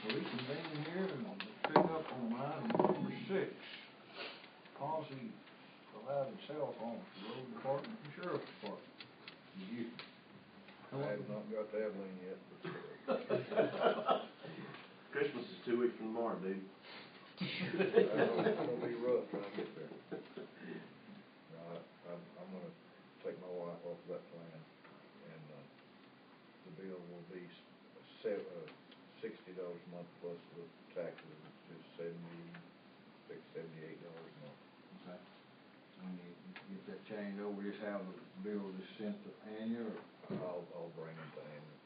reconvene here and pick up on item number 6. Policy provided cell phones for road department and sheriff's department. I have not got to Abilene yet, but Christmas is 2 weeks from tomorrow, dude. it's gonna be rough trying to get there. No, I'm gonna take my wife off that plan, and, the bill will be $60 a month plus the taxes, which is $78 a month. Okay. When you get that changed over, just have the bill just sent to Anya, or? I'll bring it to Anya.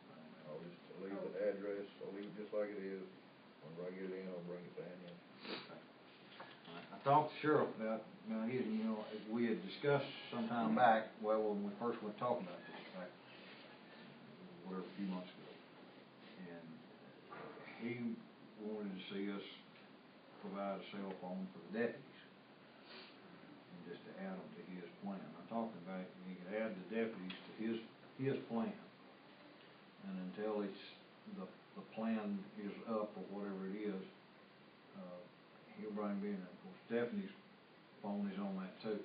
I'll just leave the address, I'll leave it just like it is. Whenever I get it in, I'll bring it to Anya. Okay. I talked to Sheriff about, now he, we had discussed some time back, well, when we first went talking about this, back, a few months ago. And he wanted to see us provide a cell phone for the deputies, and just to add them to his plan. I talked about he could add the deputies to his plan, and until it's the plan is up or whatever it is, he'll bring me in. Of course, Stephanie's phone is on that too.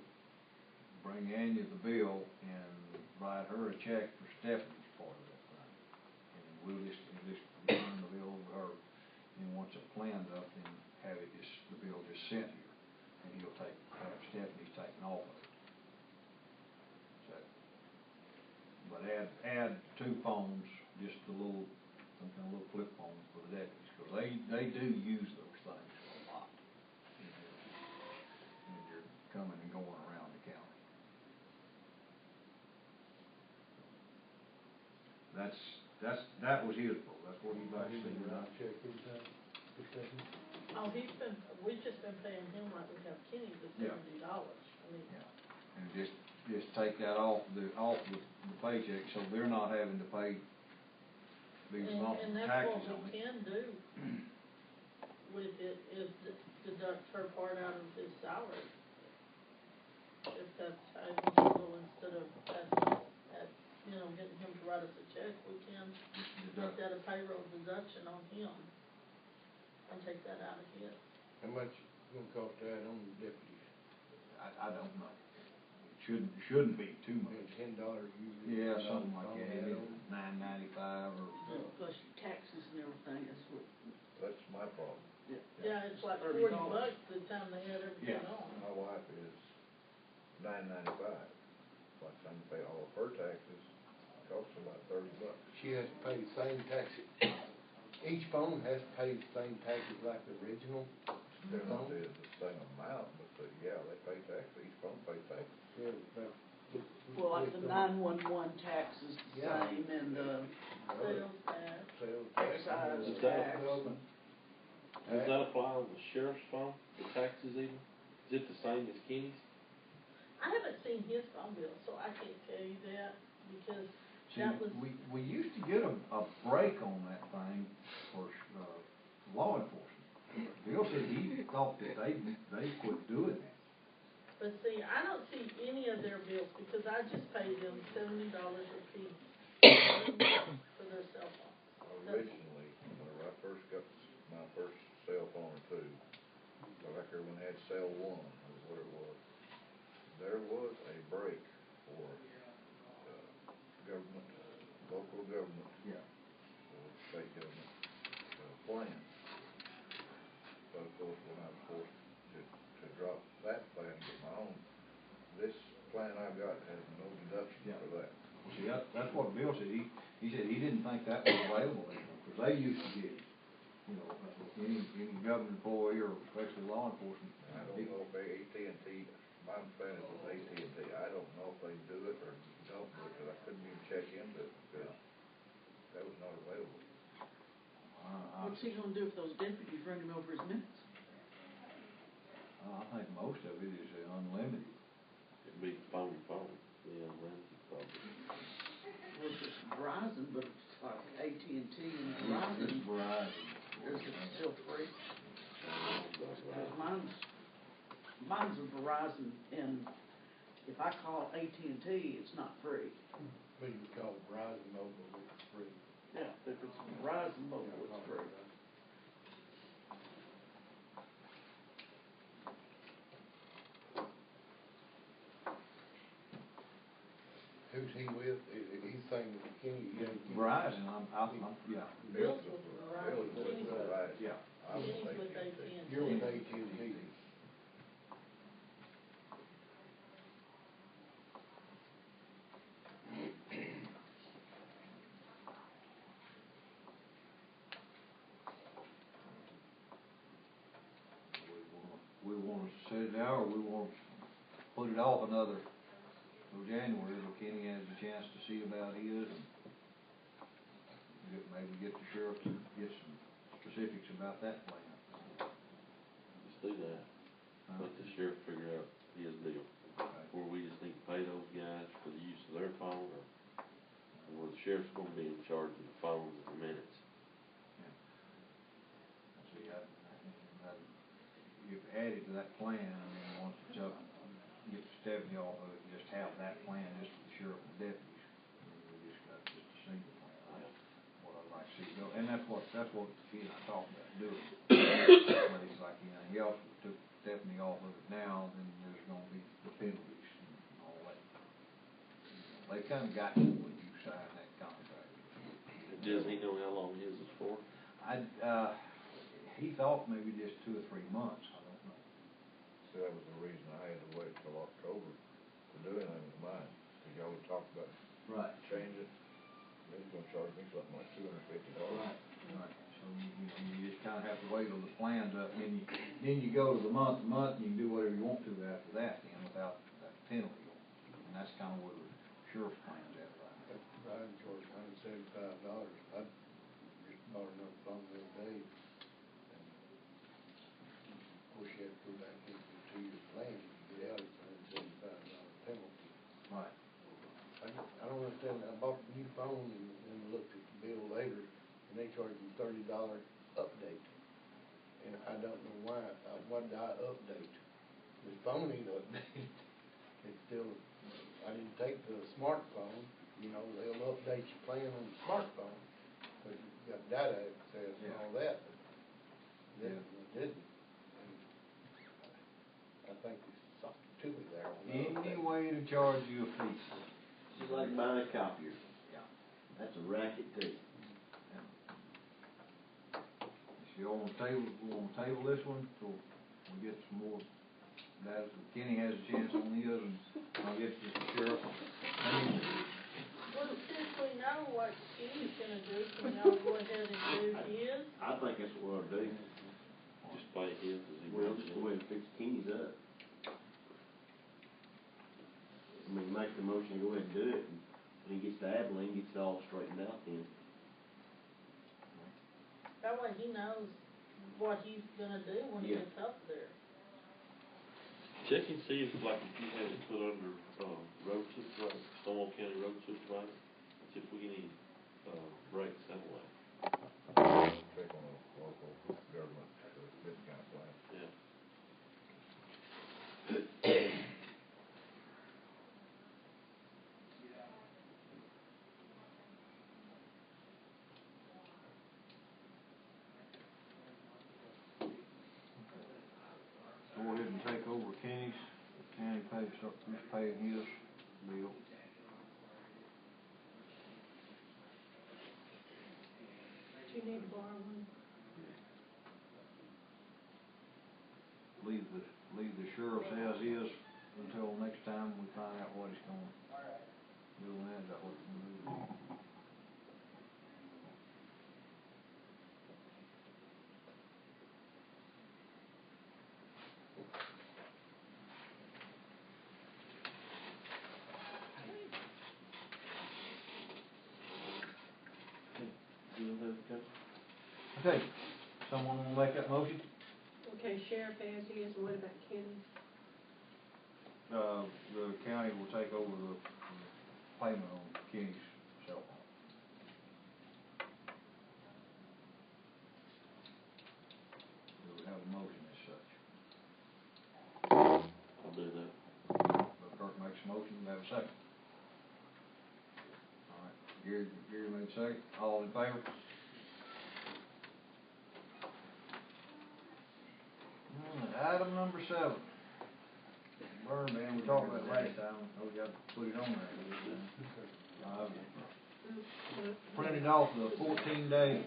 Bring Anya the bill and write her a check for Stephanie's part of that thing, and we'll just run the bill over her. And once the plan's up, then have it the bill just sent here, and he'll have Stephanie taken off of it. So, but add 2 phones, just some kind of little flip phones for the deputies, because they do use those things a lot. And you're coming and going around the county. That was his bill. That's what he'd like to see. Oh, we've just been paying him like we have Kenny, the $70. I mean. Yeah. And just take that off the paycheck, so they're not having to pay these monthly taxes on it. And that's what we can do with it, is deduct her part out of his salary. If that's how you go, instead of getting him to write us a check, we can make that a payroll deduction on him and take that out of his. How much is it gonna cost to add on the deputies? I don't know. It shouldn't be too much. $10 usually. Yeah, something like that. $9.95 or. Plus your taxes and everything, that's what. That's my problem. Yeah, it's like $40 the time they had everything on. My wife is $9.95. By the time you pay all of her taxes, it costs about $30. She has to pay the same taxes. Each phone has to pay the same taxes like the original. They're not the same amount, but they pay taxes. Each phone pays taxes. Yeah, Well, like the 911 tax is the same, and the Sales tax. excise Does tax. that apply on the sheriff's phone, the taxes even? Is it the same as Kenny's? I haven't seen his phone bill, so I can't tell you that, because See, that was. we used to get a break on that thing for law enforcement. Bill said he thought that they quit doing that. But see, I don't see any of their bills, because I just paid them $70 a piece for their cell phone. Originally, whenever I first got my first cell phone or two, back there when I had cell 1, is what it was, there was a break for government, local government, state government plan. But of course, when I was forced to drop that plan and get my own, this plan I've got has no deduction for that. See, that's what Bill said. He said he didn't think that was available anymore, because they used to get, any government employee, or especially law enforcement. I don't know if AT&T, my understanding was AT&T, I don't know if they do it or don't do it, because I couldn't even check into it, because that was not available. What's he gonna do if those deputies run him over his minutes? I think most of it is unlimited. It'd be phone to phone, unlimited probably. Well, it's just Verizon, but it's like AT&T and Verizon. It's Verizon. Is it still free? Mine's a Verizon, and if I call AT&T, it's not free. But you call Verizon Mobile, it's free. Yeah, if it's Verizon Mobile, it's free. he with? He's saying Kenny, Verizon, yeah. Bill's with Verizon, Bill's with Kenny's with, Verizon. Yeah. I'm with Kenny's with AT&T. AT&T. You're with AT&T. We wanna set it out, or we wanna put it off another, till January, but Kenny has a chance to see about his, and maybe get the sheriff to get some specifics about that plan. Let's do that. Let the sheriff figure out his deal. Or we just need to pay those guys for the use of their phone, or the sheriff's gonna be in charge of the phones and the minutes. See, you've added to that plan, I mean, once it's up, get Stephanie off of it, just have that plan just for the sheriff and deputies. We just got just a single plan, what I'd like to see go, and that's what he and I talked about doing. But he's like, he also took Stephanie off of it now, then there's gonna be the penalties and all that. They kinda got you when you sign that contract. Does he know how long his is for? He thought maybe just 2 or 3 months, I don't know. See, that was the reason I had to wait till October to do anything with mine, cause y'all would talk about Right. change it. They was gonna charge me something like $250. Right, so you just kinda have to wait till the plan's up, and then you go to the month, and you can do whatever you want to after that, then, without that penalty. And that's kinda where the sheriff's plan's at right now. That's Verizon charged $175. I just bought another phone the other day. And of course, you have to go back into the 2-year plan, if you get out, it's $175 penalty. Right. I don't understand, I bought a new phone and looked at the bill later, and they charged me $30 update. And I don't know why, why did I update? The phone ain't updated. It's still, I didn't take the smartphone, they'll update your plan on the smartphone, because you got data access and all that, but they didn't. And I think there's something to it there on the Any update. way to charge you a fee. Just like buying a copier. Yeah. That's a racket too. If you wanna table this one till we get some more data, so Kenny has a chance on his, and I'll get to the sheriff. Well, since we know what Kenny's gonna do, can y'all go ahead and do his? I think that's what we ought to do. Just pay his as he We'll wants just it. go ahead and fix Kenny's up. I mean, make the motion, go ahead and do it, and when he gets to Abilene, gets it all straightened out then. That way he knows what he's gonna do when he Yeah. gets up there. Check and see if, like, if you had it put under, road supervisor, Stonewall County road supervisor, see if we get any, breaks that way. Check on a local government, this kind of plan. Yeah. Go ahead and take over Kenny's, county start just paying his bill. Do you need to borrow one? Leave the sheriff's as is until next time we find out what he's gonna do, and that's what we're gonna do. Okay, someone wanna make that motion? Okay, sheriff has his, what about Kenny's? The county will take over the payment on Kenny's cell phone. Do we have a motion as such? I'll do that. The clerk makes a motion, we have a second. All right, Gary made a second, all in favor? Item number 7. burn ban, we talked about it last time, we got to put it on there. Printed off the 14-day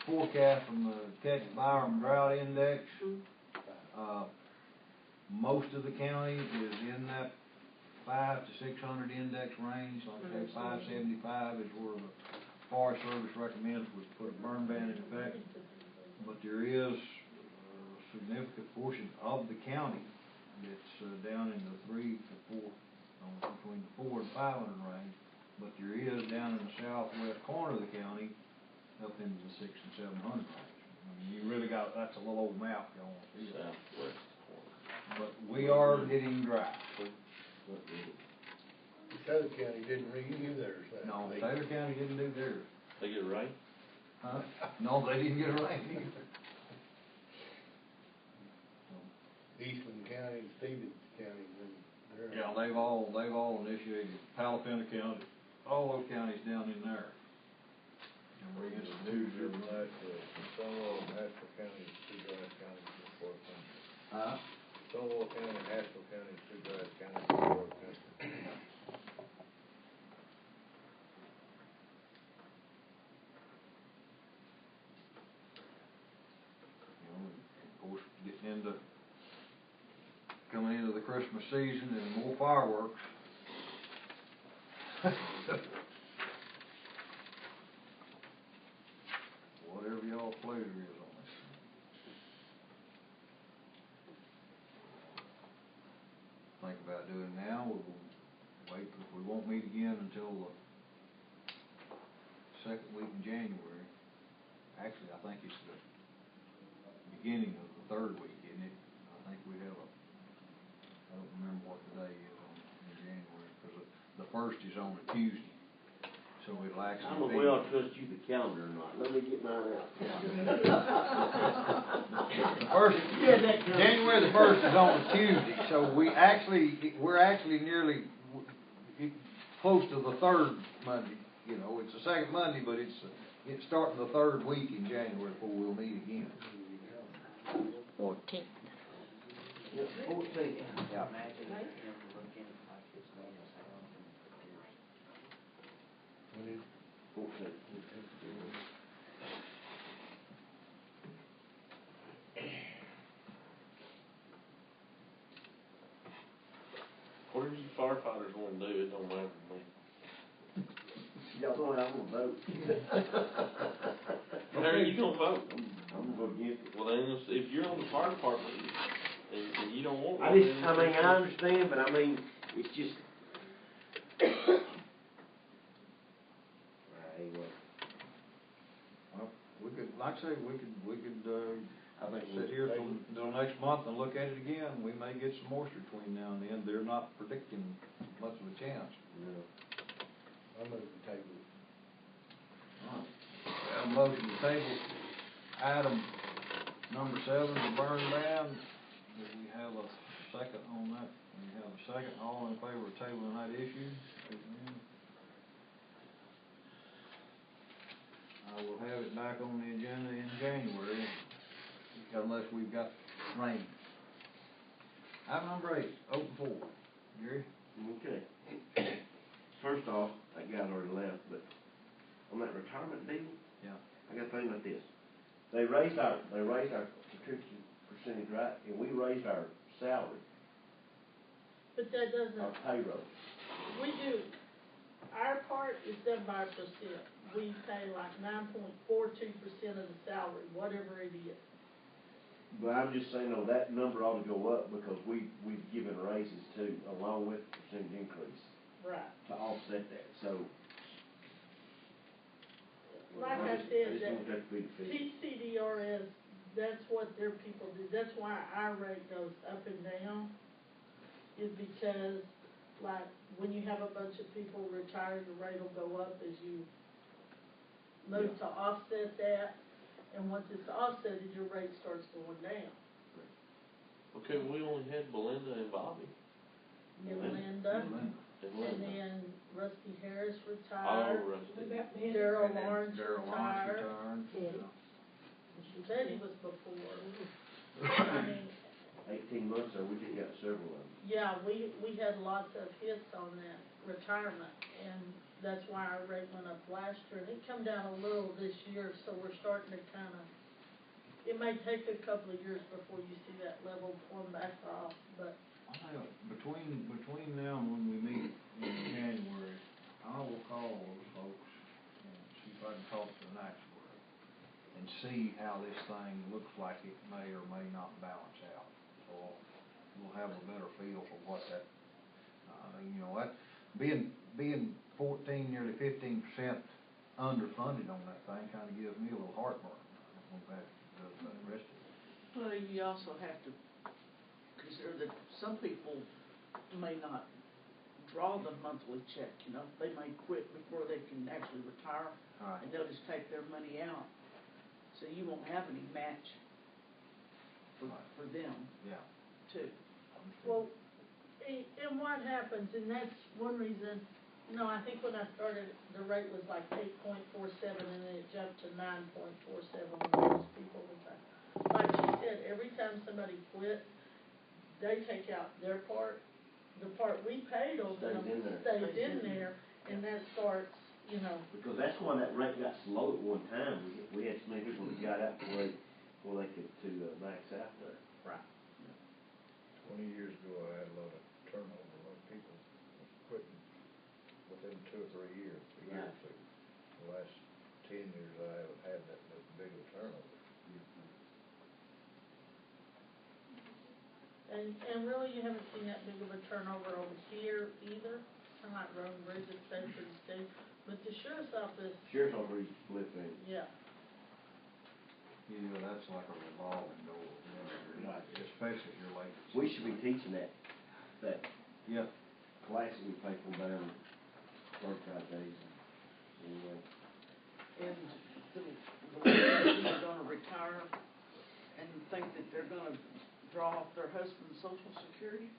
forecast from the Texas Byram Drought Index. Most of the county is in that 500 to 600 index range, like I say, 575 is where the Forest Service recommends we put a burn ban in effect. But there is a significant portion of the county that's down in the 3 to 4, between the 4 and 500 range. But there is down in the southwest corner of the county, up into the 600 and 700 range. I mean, you really got, that's a little old map you want to see. Southwest. But we are getting dry. Taylor County didn't renew theirs that No, week. Taylor County didn't do theirs. They get rain? Huh? No, they didn't get a rain either. Eastland County, Stevens County, and they're. Yeah, they've all initiated, Palapena County, all those counties down in there. And we're against the News two. every night, Stonewall and Haskell County is two driest counties in the fourth country. Huh? Stonewall County and Haskell County is two driest counties in the fourth country. You know, of course, coming into the Christmas season and more fireworks. Whatever y'all's pleasure is on this. Think about doing it now, we'll wait, because we won't meet again until the second week in January. Actually, I think it's the beginning of the third week, isn't it? I think we have I don't remember what the day is in January, because the first is on a Tuesday, so it'll I actually don't know be. if we ought to trust you the calendar or not, let me get mine out. The first, Yeah, that comes- January the 1st is on a Tuesday, so we're actually nearly close to the third Monday. You know, it's the second Monday, but it's starting the third week in January before we'll meet again. 14th. Yeah, 14. Yeah. When it- 14. Whatever you firefighters wanna do, it don't matter to me. Y'all know how I'm gonna vote. How are you gonna vote? I'm gonna vote against it. Well, then, if you're on the fire department, and you don't want one. I just, then- I mean, I understand, but I mean, it's just. Anyway, Well, we could, like I say, we could, I think sit here till next month and look at it again. We may get some moisture between now and then. They're not predicting much of a chance. I move the table. All right. We have a motion to table item number 7, the burn ban. Do we have a second on that? We have a second. All in favor of tabling that issue? Amen. I will have it back on the agenda in January, unless we've got rain. Item number 8, open floor. Gary? Okay. First off, that guy already left, but on that retirement deal, Yeah. I got to think about this. They raised our contribution percentage, right, and we raised our salary, But that our doesn't, payroll. we do, our part is 7%. We pay like 9.42% of the salary, whatever it is. But I'm just saying, though, that number ought to go up because we've given raises too, along with the percentage increase Right. to offset that, so. Like I just said, don't want that to be the fix. TCDRS, that's what their people do. That's why our rate goes up and down, is because, like, when you have a bunch of people retire, the rate will go up as you move to offset that. And once it's offsetted, your rate starts going down. Okay, we only had Belinda and Bobby. Yolanda, And and Linda. then Rusty Harris All retired. Rusty. Darryl Lawrence Darryl Lawrence retired. retired. Betty was before. I mean, 18 months, or we just got several of them. Yeah, we had lots of hits on that retirement, and that's why our rate went up last year, and it come down a little this year, so we're starting to kinda, it may take a couple of years before you see that level come back off, but, I tell you, between now and when we meet in January, I will call those folks and see if I can talk to an actuary and see how this thing looks like it may or may not balance out. So we'll have a better feel for what that, you know, that, being 14, nearly 15% underfunded on that thing kinda gives me a little heartburn. When that does the rest of it. Well, you also have to consider that some people may not draw the monthly check, you know, they may quit before they can actually retire, Right. and they'll just take their money out, so you won't have any match Right. for them, Yeah. too. well, and what happens, and that's one reason, you know, I think when I started, the rate was like 8.47, and then it jumped to 9.47 when most people retire. Like she said, every time somebody quits, they take out their part, the part we paid them Stays in there. stays in there, and that starts, you know, Because that's why that rate got so low at one time, we had so many people that got out before they could max out there. right. 20 years ago, I had a lot of turnover, a lot of people quitting within 2 or 3 years, a year or two. The last 10 years, I haven't had that big of a turnover. And really, you haven't seen that big of a turnover over here either, kinda like Road and Bridge, it stays pretty steady, but the sheriff's office, Sheriff's office split thing. yeah. Yeah, that's like a revolving door, Right. especially if you're late. We should be teaching that Yeah. class that we pay for down 35 days. Anyway, And the ladies that are gonna retire and think that they're gonna draw off their husband's social security,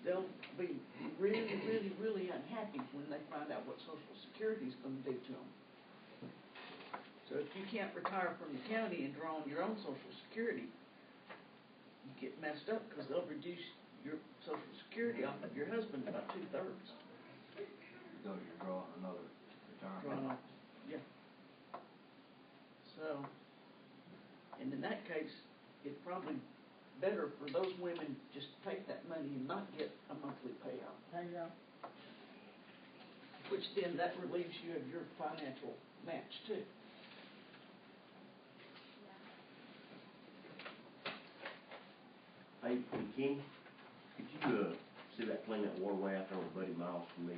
they'll be really, really, really unhappy when they find out what social security's gonna do to them. So if you can't retire from the county and draw on your own social security, you get messed up, because they'll reduce your social security off of your husband by 2/3. Because you're drawing another retirement. Drawing off, yeah. So, and in that case, it's probably better for those women just to take that money and not get a monthly payout. There you go. Which then that relieves you of your financial match too. hey, Kenny, could you, see that clean that waterway out there on Buddy Miles for me?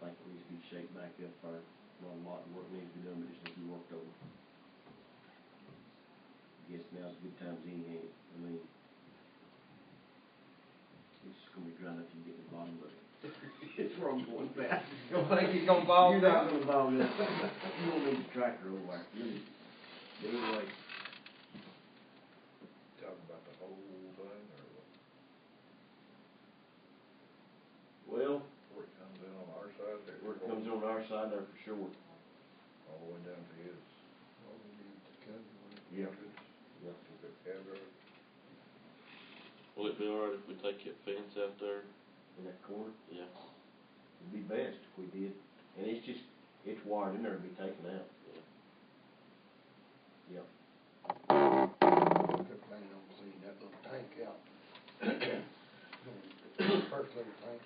I think it needs to be shaped back up, or not a lot of work needs to be done, but just needs to be worked over. Guess now's a good time as any, ain't it? I mean, it's just gonna be dry enough to get to the bottom of it. It's where I'm going fast. You think he's gonna fall You're down? not gonna bottom it. You don't need the tractor over there, really. Anyway, Talking about the whole thing, or what? well, Where it comes in on our side there? where it comes on our side there for sure. All the way down to his. All we need to cover, Yeah. Yeah. To the category. Will it be alright if we take that fence out there? In that corner, Yeah. it'd be best if we did. And it's wired in there to be taken out. Yep. they're planning on cleaning that little tank out. First little tank,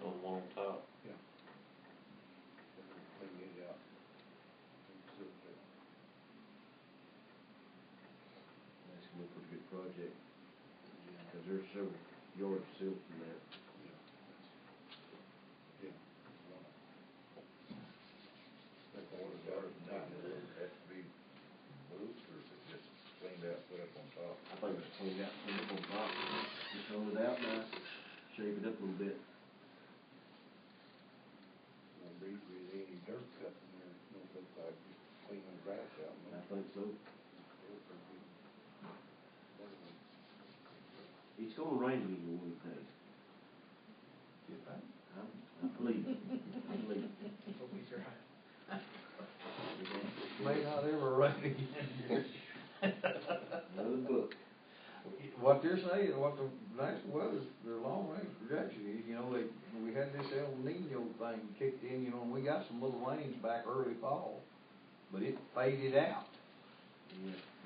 On one top. yeah. They're gonna clean it out. That's gonna be a pretty good project, Yeah. cause there's several yards sealed from that. Yeah. That water guard has to be moved, or is it just cleaned out, put up on top? I think it's cleaned out, put it on top, just hold it out nice, shape it up a little bit. Won't be really any dirt cut in there, don't look like just cleaning grass out. I think so. It's gonna rain again in one day. You think? I believe it. I believe it. May not ever rain again. Another book. What they're saying, what the national weather, their long range projection is, you know, we had this El Nino thing kicked in, you know, and we got some little rains back early fall, but it faded out.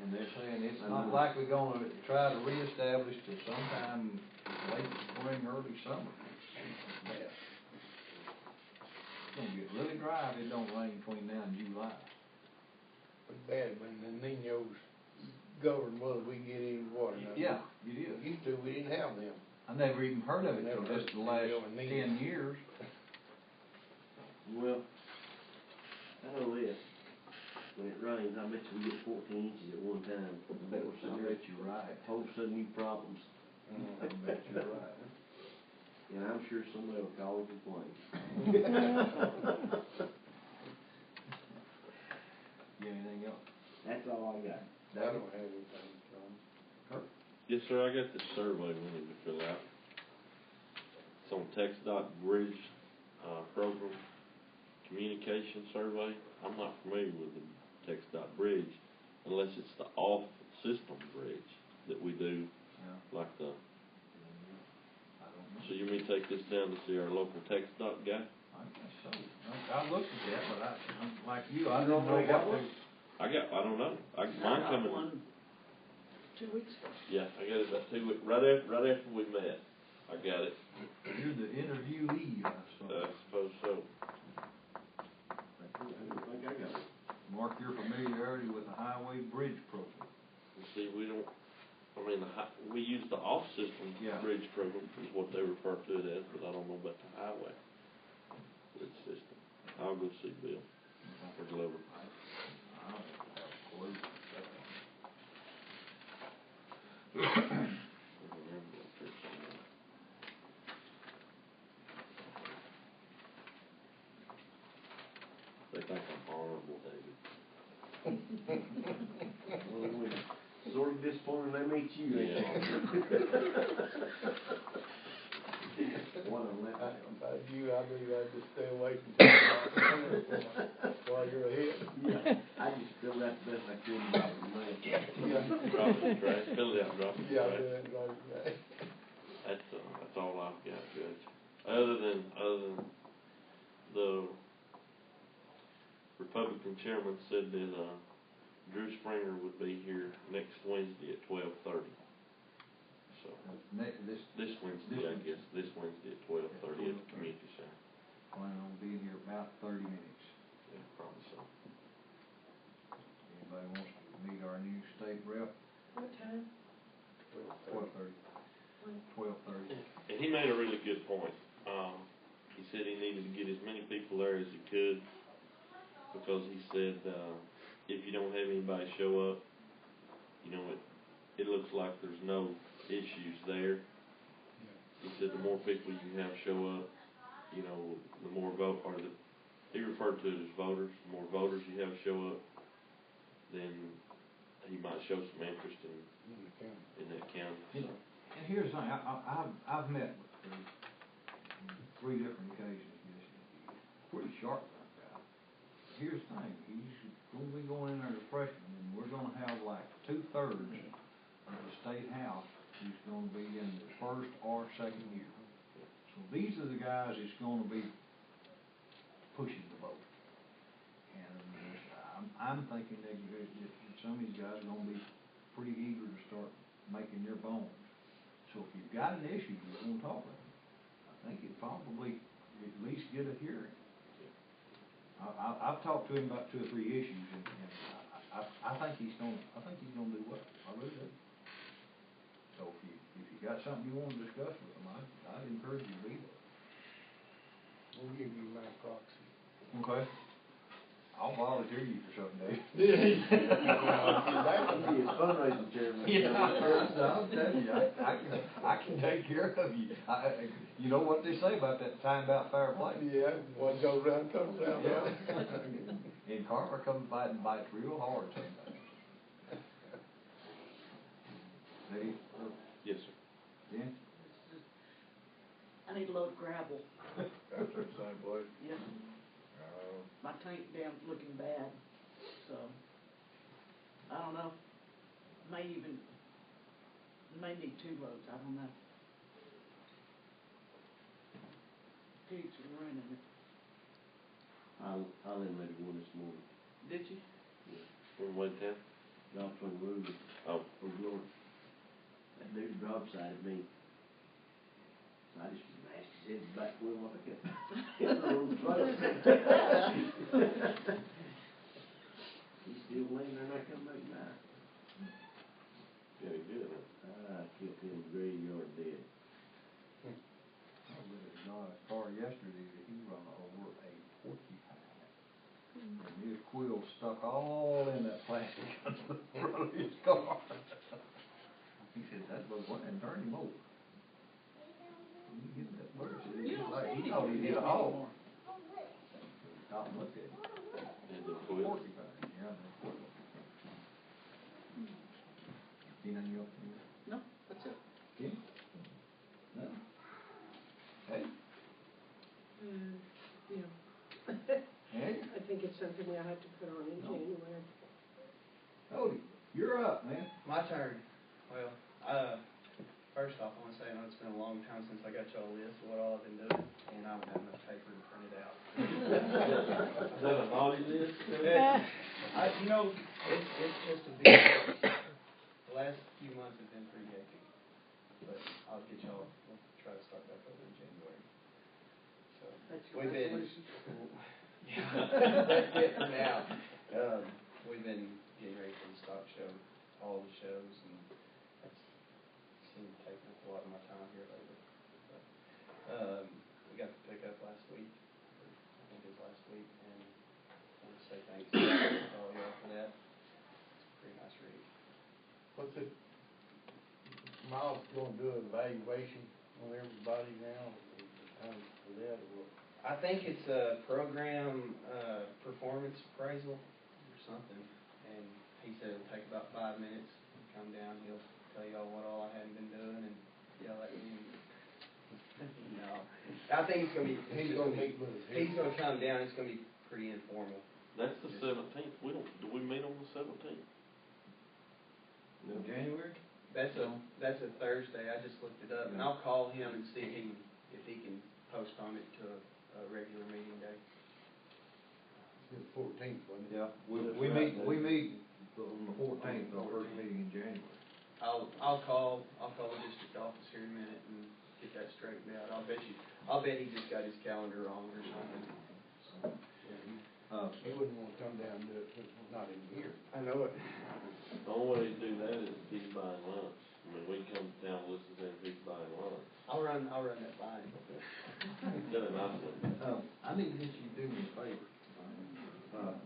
And they're saying it's not likely gonna try to reestablish till sometime late spring, early summer. It's gonna get really dry if it don't rain between now and July. But bad when the Niños governed whether we get any water. Now, Yeah, it is. Used to, we didn't have them. I never even heard of it Never till just heard the last of El Nino. 10 years. Well, I know this, when it rains, I bet you we get 14 inches at one time. I bet we're I sitting bet there, you're right. all of a sudden, new problems. I bet you're right. And I'm sure somebody will call and complain. You anything else? That's all I got. I don't have anything, John. Yes, sir, I got this survey we need to fill out. It's on TxDOT Bridge, program communication survey. I'm not familiar with the TxDOT Bridge unless it's the off-system bridge that we do, Yeah. like the, I don't know. so you may take this down to see our local TxDOT guy? I guess so. I looked at that, but I'm like you, I You don't know already got what one? I don't know, mine I got coming. one 2 weeks ago. Yeah, I got it about 2 weeks, right after we met, I got it, You're the interviewee, I I suppose. suppose so. I don't think I got it. Mark your familiarity with the highway bridge program. You see, we don't, we use the off-system Yeah. bridge program is what they refer to it as, but I don't know about the highway bridge system. I'll go see Bill or Glover. I don't have a clue. They think I'm honorable, David. Well, we're sort of disappointed they meet you, ain't One of them left. If I was you, I'd just stay away from while you're ahead. Yeah, I just filled out the best I could about the money. Drop it in the trash, fill it out, drop it in the Yeah, trash. right. That's all I've got, Judge. Other than the Republican chairman said that, Drew Springer would be here next Wednesday at 12:30. So, this Wednesday, I guess, this Wednesday at 12:30 at the community center. Plan on being here about 30 minutes. Yeah, probably so. Anybody wants to meet our new state rep? What time? 12:30. 12:30. And he made a really good point. He said he needed to get as many people there as he could, because he said, if you don't have anybody show up, you know, it looks like there's no issues there. He said the more people you have show up, you know, the more he referred to it as voters, the more voters you have show up, then he might show some interest in that county. You know, and here's the thing, I've met with Drew on 3 different occasions this year. Pretty sharp like that. Here's the thing, he's gonna be going in there as a freshman, and we're gonna have like 2/3 of the state house who's gonna be in the first or second year. So these are the guys that's gonna be pushing the vote. And I'm thinking that some of these guys are gonna be pretty eager to start making their bones. So if you've got an issue you want to talk about, I think you'd probably at least get a hearing. I've talked to him about 2 or 3 issues, and I think he's gonna do well. I really do. So if you got something you want to discuss with him, I'd encourage you to be there. We'll give you my proxy. Okay. I'll volunteer you for something, Dave. That could be his fundraising chairman. I'm telling you, I can take care of you. You know what they say about that time about fair play? Yeah, what goes around comes around. Yeah. And karma comes by and bites real hard sometimes. Dave? Yes, sir. Dan? I need a load of gravel. That's the same place. Yeah, my tank dam's looking bad, so, I don't know, may even may need 2 loads, I don't know. Pigs are running it. I eliminated one this morning, Did you? From what town? dropped on the road, Oh, over north. That dude drop sided me. So I just smashed his head back with him like a hit the road front. He's still laying there and I come back now. very good, huh? I killed him graveyard dead. I read a guy's car yesterday that he run over a porcupine. And his quill stuck all in that plastic under the front of his car. He said, that was one and turned him over. You get that bird, he thought he hit a hog. Stop and look at him. And the quill. Porcupine, yeah, the quill. You know, you No, that's it. Kenny? No? Hey? Yeah, Hey? I think it's something I have to put on in No. January. Cody, you're up, man. My turn. Well, first off, I want to say I know it's been a long time since I got y'all a list of what all I've been doing, and I don't have enough paper to print it out. Is that a naughty list? You know, it's just a big, the last few months have been pretty hectic, but I'll get y'all, we'll try to start back over in January. So, That's we've been, congratulations. yeah, that's it for now. We've been getting ready for the stock show, all the shows, and that's seemed to take up a lot of my time here lately. But, we got the pickup last week, or I think it was last week, and I want to say thanks to all y'all for that. It's a pretty nice rig. What's it, Miles gonna do an evaluation on everybody now, how for that or what? I think it's a program, performance appraisal or something, and he said it'll take about 5 minutes. He'll come down, he'll tell y'all what all I hadn't been doing and yell at me. No, I think it's gonna be, He's gonna meet with us. he's gonna come down, it's gonna be pretty informal. That's the 17th. Do we meet on the 17th? In January? That's a Thursday, I just looked it up, and I'll call him and see if he can postpone it to a regular meeting day. It's 14th, wasn't it? Yeah, we meet on the 14th, our first meeting in January. I'll call the district office here in a minute and get that straightened out. I'll bet he just got his calendar wrong or something. He wouldn't wanna come down and do it, since we're not in here. I know it. The only way to do that is if he's buying lunch. I mean, we can come down and listen to him if he's buying lunch. I'll run that by him. Then a nice one. I need to get you to do me a favor.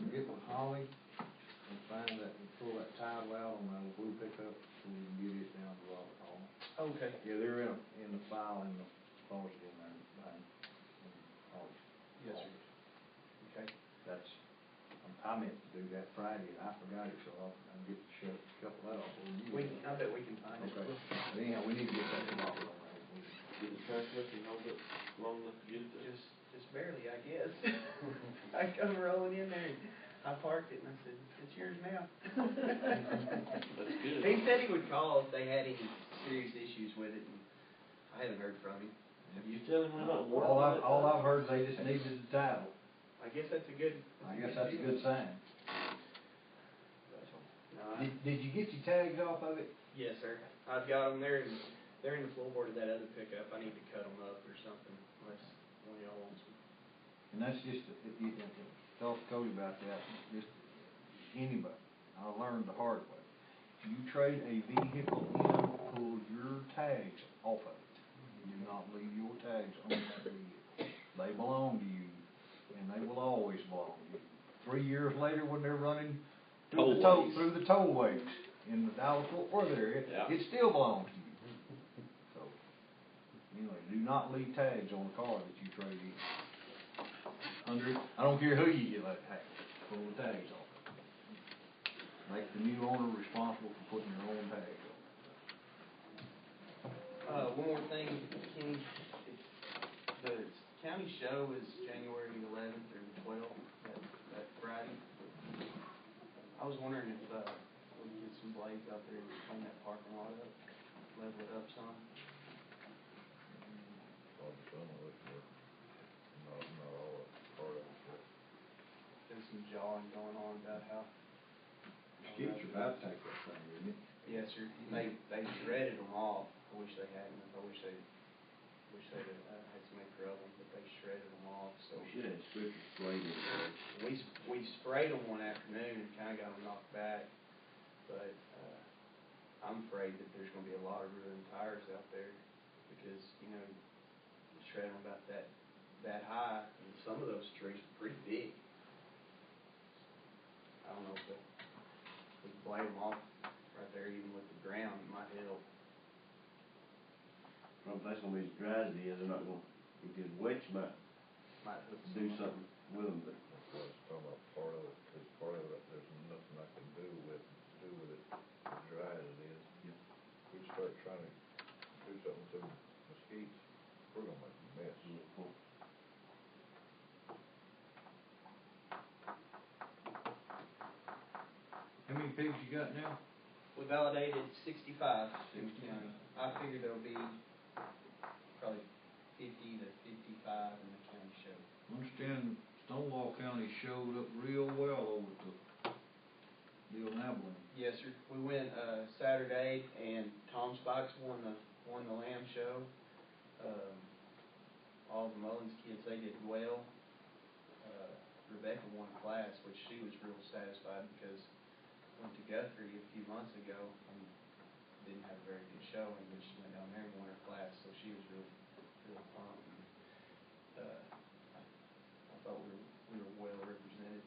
Get with Holly and find that, and pull that title out on that blue pickup so we can get it down to Robert Hall. Okay. Yeah, they're in the file in the closet in there behind. Yes, sir. Okay. That's, I meant to do that Friday and I forgot it, so I'll get to shuffle that off with you. I bet we can find it. Okay, but anyhow, we need to get that Robert on that. Did the transmission hold up long enough to get it there? Just barely, I guess. I come rolling in there and I parked it and I said, it's yours now. That's good. He said he would call if they had any serious issues with it, and I haven't heard from him. Have You you? tell him we're not working All on it? I've heard is they just needed the title. I guess that's a good. I guess that's a good sign. No, Did you get your tags off of it? yes, sir. I've got them there, and they're in the floorboard of that other pickup. I need to cut them up or something, unless one of y'all wants them. And that's just, if you, talk to Cody about that, just anybody, I learned the hard way. You trade a vehicle in, pull your tags off of it. Do not leave your tags on that vehicle. They belong to you, and they will always belong to you. 3 years later, when they're running through the tollways in the Dallas-Fort Worth area, Yeah. it still belongs to you. So, anyway, do not leave tags on the car that you trade in. I don't care who you get that tag, pull the tags off. Make the new owner responsible for putting your own tags on. One more thing, Kenny, the county show is January 11th or the 12th, that Friday. I was wondering if we could get some blades out there and clean that parking lot up. level it up some. Probably some of it, but not all of it, part of it, but. There's some jawing going on about how. Skeet's about to take that thing, isn't it? Yes, sir, they shredded them off, I wish they hadn't, I wish they'd had some extra of them, but they shredded them off, so. We should have strictly sprayed it. We sprayed them one afternoon and kinda got them knocked back, but, I'm afraid that there's gonna be a lot of ruined tires out there, because, you know, you shred them about that high, and some of those trees are pretty big. I don't know if we can blade them off right there, even with the ground, it might help. Well, if that's gonna be as dry as it is, they're not gonna, if it's wet, you might Might hook do some up. something with them, but. That's what I was talking about, part of it, 'cause part of it, there's nothing I can do with it, as dry as it is. Yeah. If we start trying to do something to mesquites, we're gonna make a mess. How many pigs you got now? We validated 65 in the county. I figure there'll be probably 50 to 55 in the county show. I understand Stonewall County showed up real well over at the old Abilene. Yes, sir. We went Saturday, and Tom Spikes won the lamb show. All the Mullins kids, they did well. Rebecca won a class, which she was real satisfied because went to Guthrie a few months ago and didn't have a very good showing, but she went down there and won her class, so she was real pumped. And, I thought we were well represented.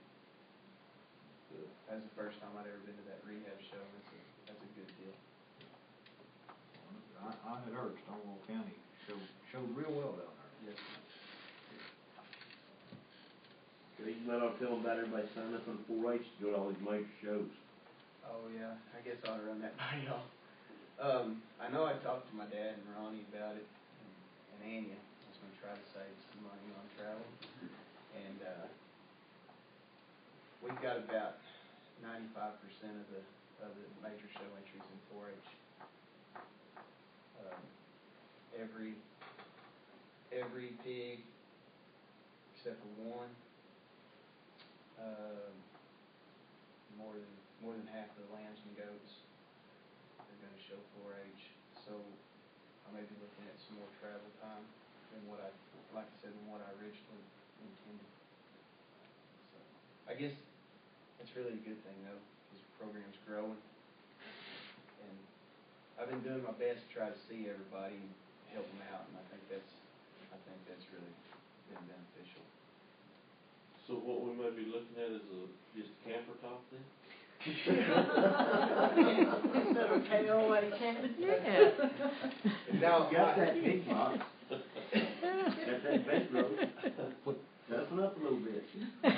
That was the first time I'd ever been to that rehab show. That's a good deal. I had heard Stonewall County showed real well down there. Yes, sir. You might ought to tell them about everybody signing up for the 4-H to go to all these major shows. Oh, yeah, I guess I ought to run that by y'all. I know I talked to my dad and Ronnie about it, and Anya. I was gonna try to save some money on travel. And, we've got about 95% of the major show entries in 4-H. Every pig, except for one, more than half of the lambs and goats are gonna show 4-H. So I may be looking at some more travel time than what like I said, than what I originally intended. So I guess that's really a good thing though, because the program's growing. And I've been doing my best to try to see everybody and help them out, and I think that's really been beneficial. So what we may be looking at is just a camper top then? Instead of KOA cabin. Yeah. Now, Got that big box. Got that bed rope. Toughen up a little bit. Put the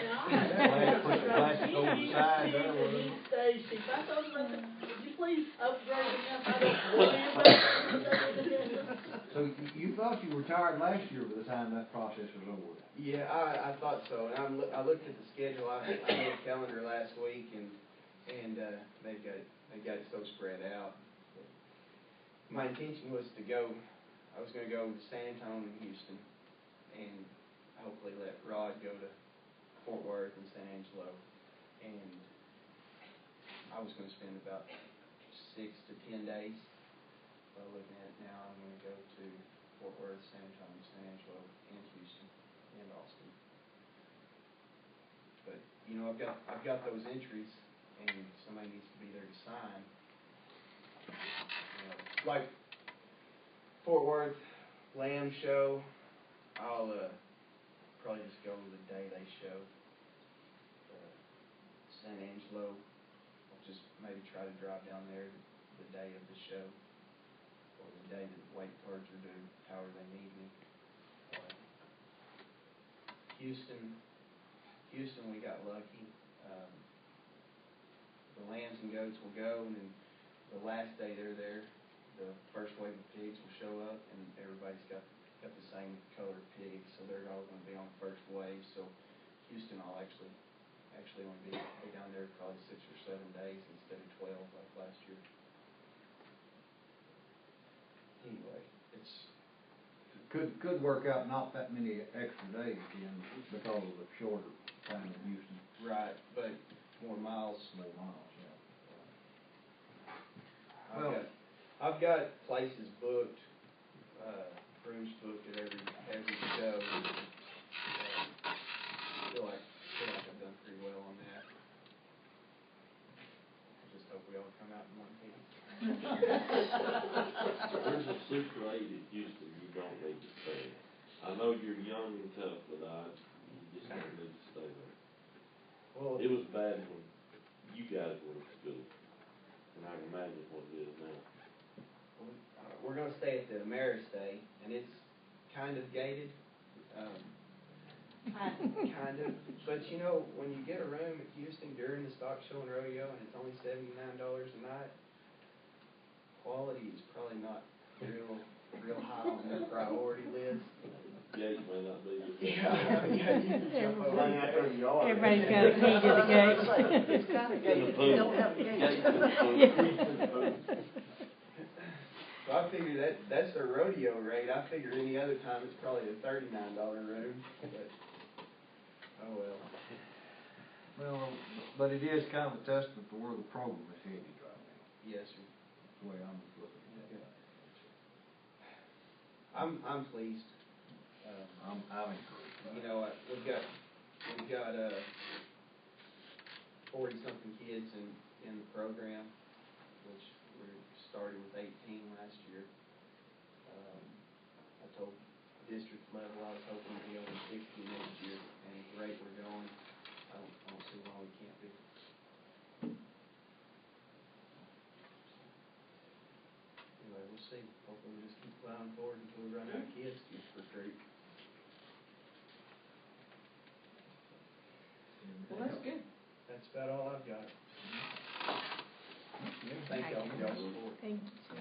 plastic over the side there, He wasn't it? station. I told him, I said, would you please upgrade enough, I don't worry about it. So you thought you retired last year by the time that process was over with? yeah, I thought so, and I looked at the schedule. I made a calendar last week, and they've got it so spread out. My intention was to go. I was going to go to San Antonio and Houston, and hopefully let Rod go to Fort Worth and San Angelo. And I was going to spend about 6 to 10 days. Looking at it now, I'm going to go to Fort Worth, San Antonio, San Angelo, and Houston, and Austin. But you know, I've got those entries, and somebody needs to be there to sign. You know, like Fort Worth Lamb Show, I'll probably just go the day they show. San Angelo, I'll just maybe try to drive down there the day of the show, or the day that the weight cards are due, however they need me. Houston, we got lucky. The lambs and goats will go, and then the last day they're there, the first wave of pigs will show up, and everybody's got the same colored pigs, so they're all going to be on the first wave. So Houston, I'll actually only be down there probably 6 or 7 days instead of 12 like last year. anyway, it's, Could work out not that many extra days again because of the shorter time of Houston, right, but more miles. more miles, yeah. I've Well- got, I've got places booked, rooms booked at every show. Feel like I've done pretty well on that. I just hope we all come out in one piece. There's a Super 8 at Houston you don't need to stay in. I know you're young and tough, but you just don't need to stay there. Well, It was bad when you guys were in school, and I can imagine what it is now. we're gonna stay at the Ameristay, and it's kind of gated, kind of, but you know, when you get a room at Houston during the stock show and rodeo, and it's only $79 a night, quality is probably not real high on their priority list. Gate may not be. Yeah, you can jump over Running out there in the yard. Everybody's got a key to the gate. It's kind of In the gated, pool. you don't have a gate. Gate to the pool. So I figure that's their rodeo rate. I figure any other time it's probably a $39 room, but, oh well. Well, but it is kind of a testament to where the program is headed right now, Yes, sir. the way I'm looking at it. I'm pleased. I'm encouraged. You know, we've got 40-something kids in the program, which we started with 18 last year. I told district level I was hoping to be over 60 next year, and at the rate we're going, I don't see why we can't be. Anyway, we'll see. Hopefully we just keep plowing forward until we run out of kids to recruit. Well, that's good. That's about all I've got. Thank y'all for y'all's support. Thank you, sir.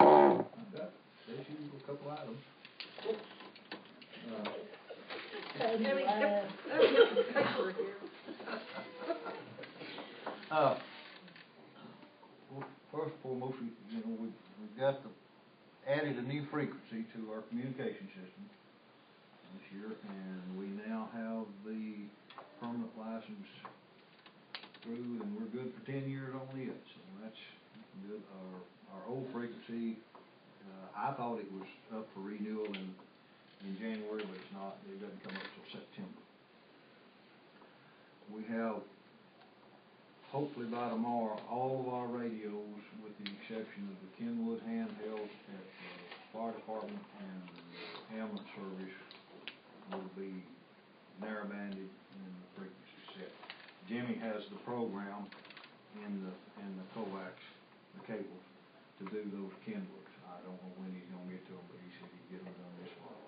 I've got, there's you a couple items. Well, first and foremost, we've got added a new frequency to our communication system this year, and we now have the permanent license through, and we're good for 10 years on it, so that's good. Our old frequency, I thought it was up for renewal in January, but it's not. It doesn't come up till September. We have, hopefully by tomorrow, all of our radios, with the exception of the Kenwood handheld at the fire department and the ambulance service, will be narrowbanded and the frequency set. Jimmy has the program in the coax, the cables, to do those Kenwoods. I don't know when he's gonna get to them, but he said he'd get them done this month.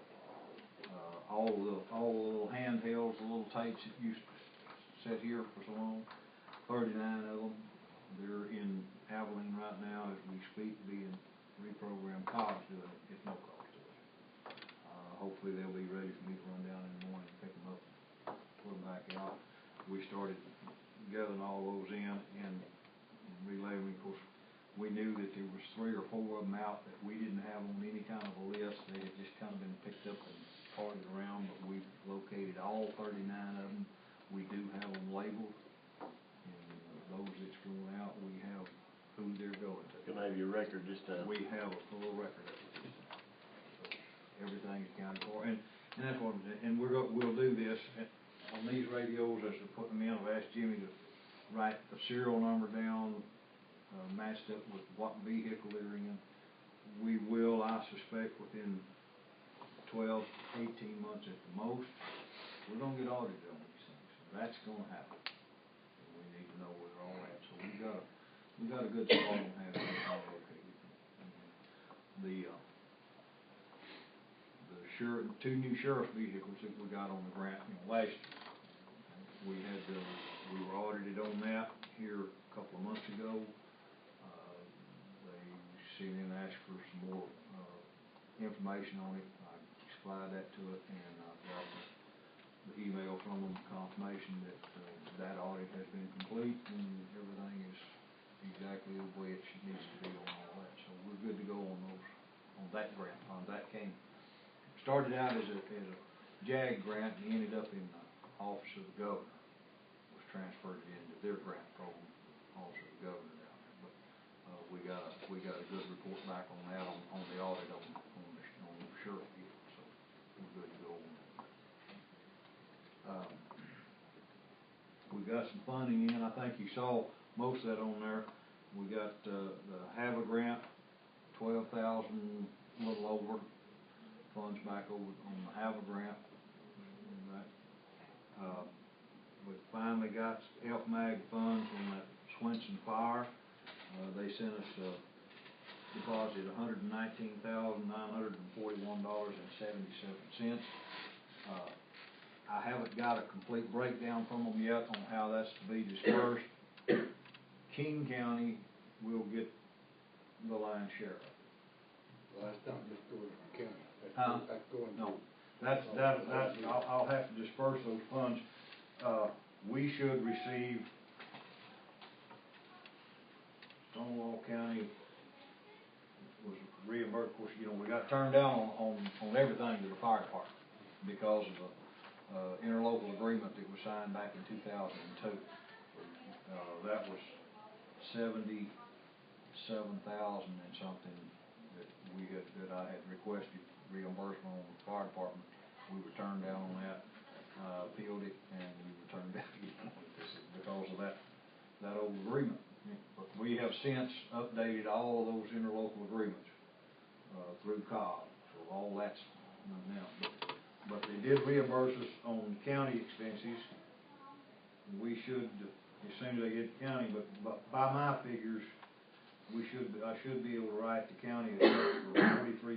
All the little handhelds, the little tapes that used to sit here for so long, 39 of them, they're in Abilene right now as we speak, being reprogrammed. Cobb's doing it, it's no cost to us. Hopefully they'll be ready for me to run down in the morning and pick them up, put them back out. We started gathering all those in and relaying them. Of course, we knew that there was 3 or 4 of them out that we didn't have on any kind of a list. They had just kind of been picked up and parted around, but we've located all 39 of them. We do have them labeled, and those that's going out, we have who they're going to. Can I have your record just We have a full record of it. So everything's accounted for, and that's what, and we'll do this on these radios as we're putting them in. I've asked Jimmy to write the serial number down, matched up with what vehicle they're in. We will, I suspect, within 12, 18 months at the most, we're gonna get audited on these things. That's gonna happen. And we need to know where they're all at. So we got a good start on having everything located. The 2 new sheriff's vehicles that we got on the grant, last year, we were audited on that here a couple of months ago. They sent in and asked for some more information on it. I supplied that to it, and I got the email from them, confirmation that that audit has been complete and everything is exactly the way it needs to be on all that, so we're good to go on those, on that grant fund. That started out as a JAG grant and ended up in the Office of the Governor, was transferred into their grant program, Office of the Governor down there, but, we got a good report back on that, on the audit on the sheriff deal, so we're good to go on that. We got some funding in, I think you saw most of that on there. We got, the HAVA grant, 12,000, a little over, funds back over on the HAVA grant. And that, we finally got FMAG funds on that Swenson fire. They sent us a deposit of $119,941.77. I haven't got a complete breakdown from them yet on how that's to be dispersed. King County will get the lion's share of it. Well, that's not just going to the county. Huh? That's going to. No, I'll have to disperse those funds. We should receive, Stonewall County was reimbursed, of course, we got turned down on everything to the fire department because of the interlocal agreement that was signed back in 2002. That was 77,000 and something that I had requested reimbursement on the fire department. We were turned down on that, appealed it, and we were turned down again because of that old agreement. But we have since updated all of those interlocal agreements through COG, so all that's now. But they did reimburse us on county expenses. We should, as soon as they get the county, but by my figures, I should be able to write the county a check for $43,920.77.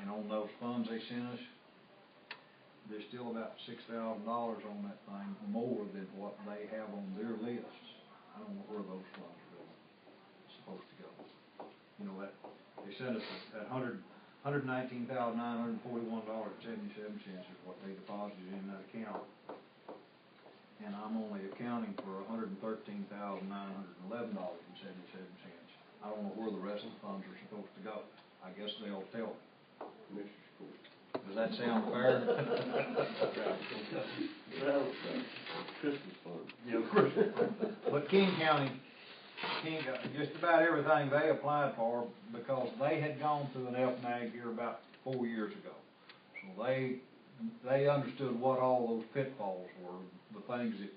And on those funds they sent us, there's still about $6,000 on that thing more than what they have on their lists. I don't know where those funds are really supposed to go. That they sent us at $119,941.77 is what they deposited in that account. And I'm only accounting for $113,911.77. I don't know where the rest of the funds are supposed to go. I guess they'll tell me. Commissioner's Court. Does that sound fair? Christmas fund. Yeah, Christmas. But King County, just about everything they applied for, because they had gone through an FMAG here about 4 years ago. So they understood what all those pitfalls were, the things that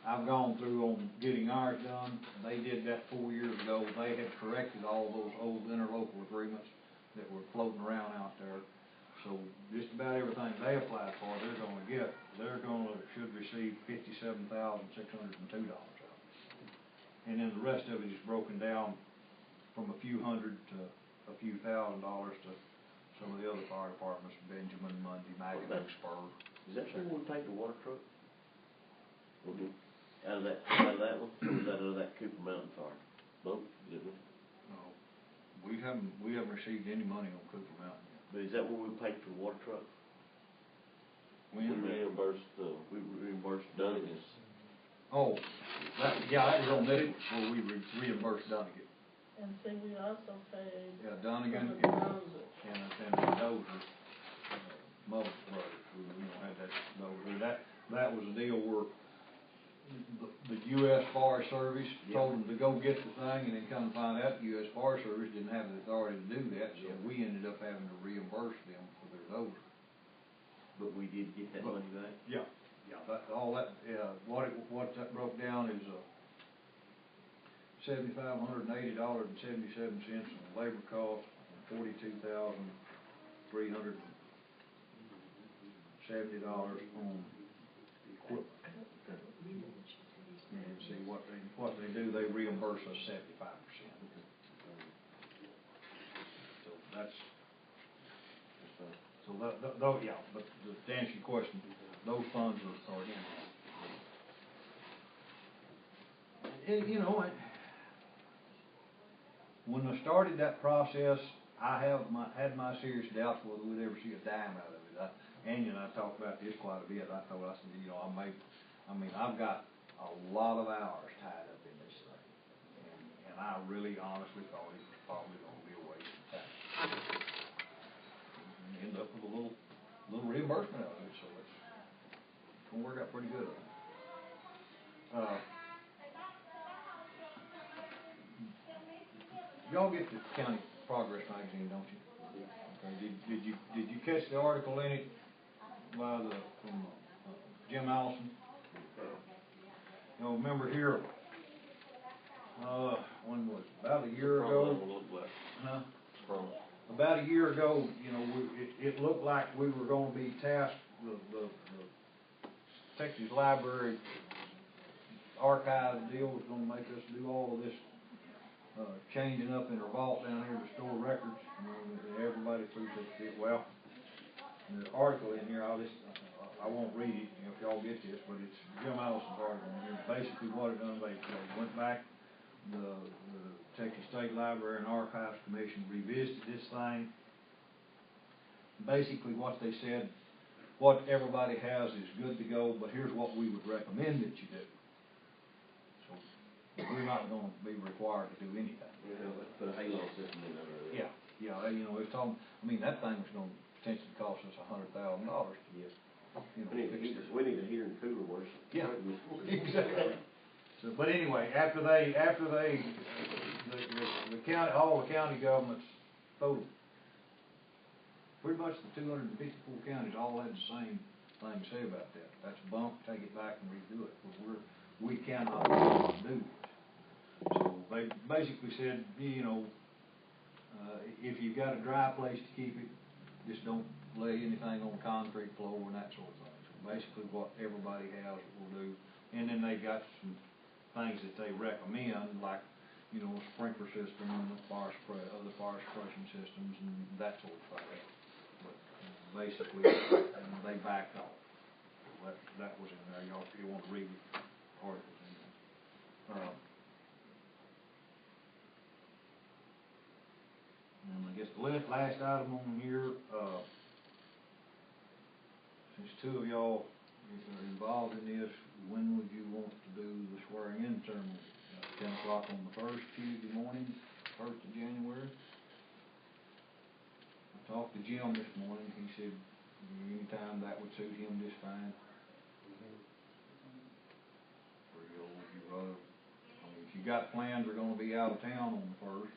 I've gone through on getting ours done. They did that 4 years ago. They had corrected all those old interlocal agreements that were floating around out there. So just about everything they applied for, they're gonna get. Should receive $57,602 out of it. And then the rest of it is broken down from a few hundred to a few $1,000s to some of the other fire departments, Benjamin, Mundy, Magadoo, Spur. Is that when we paid the water truck? Out of that one, or was that out of that Cooper Mountain fire? Both, didn't we? No, we haven't received any money on Cooper Mountain yet. But is that when we paid for the water truck? We reimbursed Dunnigan's. Oh, that was on this one, where we reimbursed Dunnigan. And see, we also paid. Yeah, Dunnigan some of the Dozer. and the Dozer, Mother's Brothers, who, had that Dozer. That was a deal where the U.S. Forest Service told them to go get the thing, and then come find out the U.S. Forest Service didn't have the authority to do that, so we ended up having to reimburse them for their Dozer. But we did get that money back? Yeah, what that broke down is, $7,580.77 in labor cost, and $42,370 on equipment. And see, what they do, they reimburse us 75%. So that's, but to answer your question, those funds are in. And, when I started that process, I had my serious doubts whether we'd ever see a dime out of it. Andy and I talked about this quite a bit. I said, I've got a a lot of hours tied up in this thing. And I really honestly thought it was probably gonna be a waste of time. And end up with a little reimbursement out of it, so it's gonna work out pretty good. Y'all get the county progress magazine, don't you? Okay, did you catch the article in it from Jim Allison? You know, remember here, when was it, about a year ago? Huh? About a year ago, you know, it looked like we were gonna be tasked, the Texas Library archive deal was gonna make us do all of this, changing up in our vault down here to store records, you know, and everybody appreciates it. Well, the article in here, I won't read it, you know, if y'all get this, but it's Jim Allison's article in here. Basically what it done, they went back, the Texas State Library and Archives Commission revisited this thing. Basically what they said, what everybody has is good to go, but here's what we would recommend that you do. So, we're not gonna be required to do anything. Let's put a halo system in there. Yeah, you know, it's talking, I mean, that thing was gonna potentially cost us $100,000 to get, you know, We need a fix heater, this. we need a heater and cooler worse. Yeah, exactly. So, but anyway, after they, the county, all the county governments voted, pretty much the 254 counties all had the same thing to say about that. That's a bump, take it back and redo it, because we cannot do this. So they basically said, you know, if you've got a dry place to keep it, just don't lay anything on the concrete floor and that sort of thing. So basically what everybody has will do. And then they got some things that they recommend, like, you know, a sprinkler system and the other fire suppression systems and that sort of thing. But basically, they backed off. That was in there. Y'all, if you want to read the articles in there. And I guess the last item on here, since two of y'all are involved in this, when would you want to do the swearing in ceremony? 10 o'clock on the first Tuesday morning, 1st of January? I talked to Jim this morning, he said anytime that would suit him just fine. Or you'd rather, I mean, if you got plans, we're gonna be out of town on the first.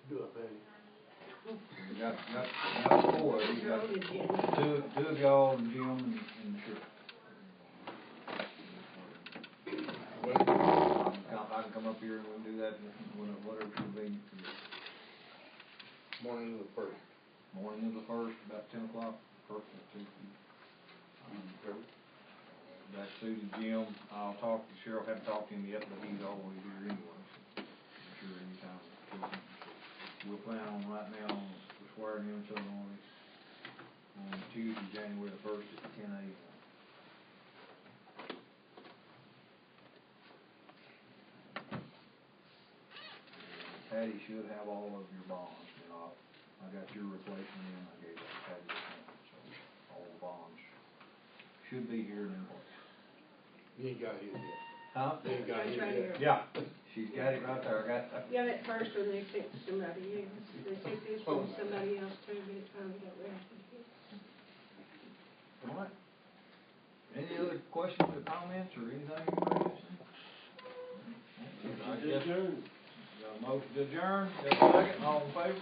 Do it, baby. You got four of you, got two of y'all and Jim and the sheriff. I can come up here and we'll do that whatever's convenient for you. Morning of the first. Morning of the first, about 10 o'clock, perfect, that suited Jim. I'll talk to the sheriff, haven't talked to him yet, but he's always here anyway, so I'm sure anytime. We'll plan on right now on the swearing in ceremony on Tuesday, January the 1st at 10 a.m. Patty should have all of your bonds, you know, I got your replacement in, I gave that to Patty this morning, so all the bonds should be here and in place. You ain't got it yet. Huh? You ain't got it It's right yet. here. Yeah, she's got it right there, I got that. Yeah, at first when they picked somebody else, they took this from somebody else too, but it finally got routed. All right. Any other questions or comments or anything you want to say? I just adjourned. Got a motion to adjourn, got a second, all in favor?